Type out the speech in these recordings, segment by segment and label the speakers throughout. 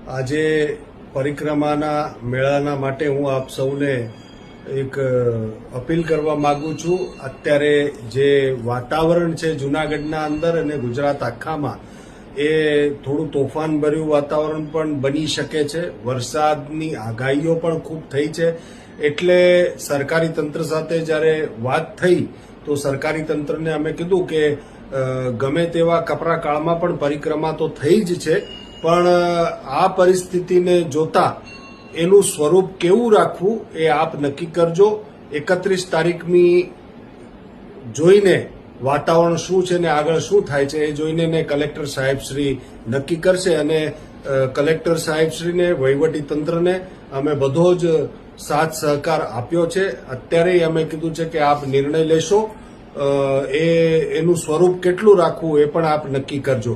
Speaker 1: આજે પરિક્રમાના મેળાના માટે હું આપ સૌને એક અપીલ કરવા માંગુ છું. અત્યારે જે વાતાવરણ છે જૂનાગઢના અંદર અને ગુજરાત આખામાં એ થોડું તોફાનભર્યું વાતાવરણ પણ બની શકે છે. વરસાદની આગાહીઓ પણ ખૂબ થઈ છે. એટલે સરકારી તંત્ર સાથે જ્યારે વાત થઈ તો સરકારી તંત્રને અમે કીધું કે ગમે તેવા કપરા કાળમાં પણ પરિક્રમા તો થઈ જ છે, પણ આ પરિસ્થિતિને જોતા એનું સ્વરૂપ કેવું રાખવું એ આપ નક્કી કરજો. 31 તારીખની જોઈને વાતાવરણ શું છે ને આગળ શું થાય છે એ જોઈને ને કલેક્ટર સાહેબ શ્રી નક્કી કરશે અને કલેક્ટર સાહેબ શ્રીને વહીવટી તંત્રને અમે બધો જ સાથ સહકાર આપ્યો છે. અત્યારે અમે કીધું છે કે આપ નિર્ણય લેશો, એનું સ્વરૂપ કેટલું રાખવું એ પણ આપ નક્કી કરજો.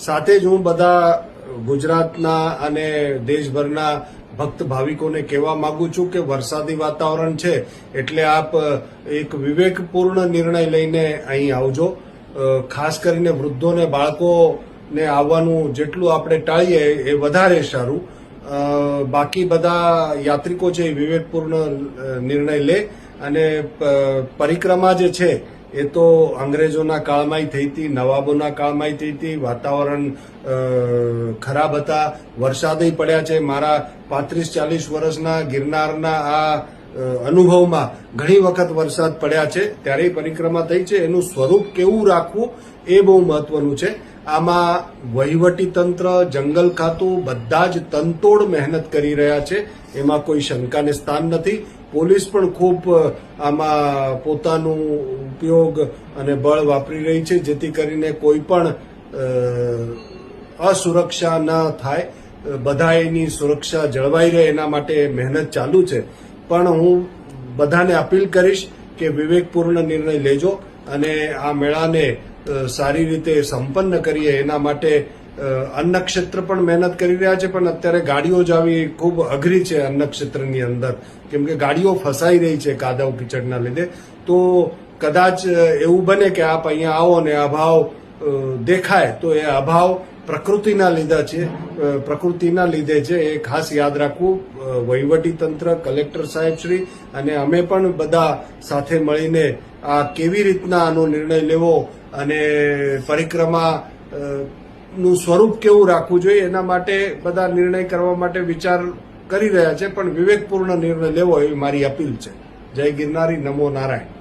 Speaker 1: સાથે જ હું બધા ગુજરાતના અને દેશભરના ભક્ત ભાવિકોને કહેવા માંગુ છું કે વરસાદી વાતાવરણ છે એટલે આપ એક વિવેકપૂર્ણ નિર્ણય લઈને અહીં આવજો. ખાસ કરીને વૃદ્ધોને બાળકોને આવવાનું જેટલું આપણે ટાળીએ એ વધારે સારું. બાકી બધા યાત્રિકો છે એ વિવેકપૂર્ણ નિર્ણય લે. અને પરિક્રમા જે છે એ તો અંગ્રેજોના કાળમાંય થઈ હતી, નવાબોના કાળમાંય થઈ હતી. વાતાવરણ ખરાબ હતા, વરસાદય પડ્યા છે. મારા 35-40 વર્ષના ગિરનારના આ અનુભવમાં ઘણી વખત વરસાદ પડ્યા છે, ત્યારે પરિક્રમા થઈ છે. એનું સ્વરૂપ કેવું રાખવું એ બહુ મહત્વનું છે. આમાં વહીવટી તંત્ર, જંગલ ખાતું બધા જ તનતોડ મહેનત કરી રહ્યા છે, એમાં કોઈ શંકાને સ્થાન નથી. પોલીસ પણ ખૂબ આમાં પોતાનું ઉપયોગ અને બળ વાપરી રહી છે જેથી કરીને કોઈ પણ અસુરક્ષા ન થાય, બધા એની સુરક્ષા જળવાઈ રહે એના માટે મહેનત ચાલુ છે. પણ હું બધાને અપીલ કરીશ કે વિવેકપૂર્ણ નિર્ણય લેજો અને આ મેળાને સારી રીતે સંપન્ન કરીએ. એના માટે અન્ન ક્ષેત્ર પણ મહેનત કરી રહ્યા છે, પણ અત્યારે ગાડીઓ જ આવી ખૂબ અઘરી છે અન્ન ક્ષેત્રની અંદર, કેમ કે ગાડીઓ ફસાઈ રહી છે કાદવ કીચડના લીધે. તો કદાચ એવું બને કે આપ અહીંયા આવો ને અભાવ દેખાય તો એ અભાવ પ્રકૃતિના લીધે છે, એ ખાસ યાદ રાખવું. વહીવટી તંત્ર, કલેક્ટર સાહેબ શ્રી અને અમે પણ બધા સાથે મળીને આ કેવી રીતના આનો નિર્ણય લેવો અને પરિક્રમા નું સ્વરૂપ કેવું રાખવું જોઈએ એના માટે બધા નિર્ણય કરવા માટે વિચાર કરી રહ્યા છે. પણ વિવેકપૂર્ણ નિર્ણય લેવો એવી મારી અપીલ છે. જય ગિરનારી, નમો નારાયણ.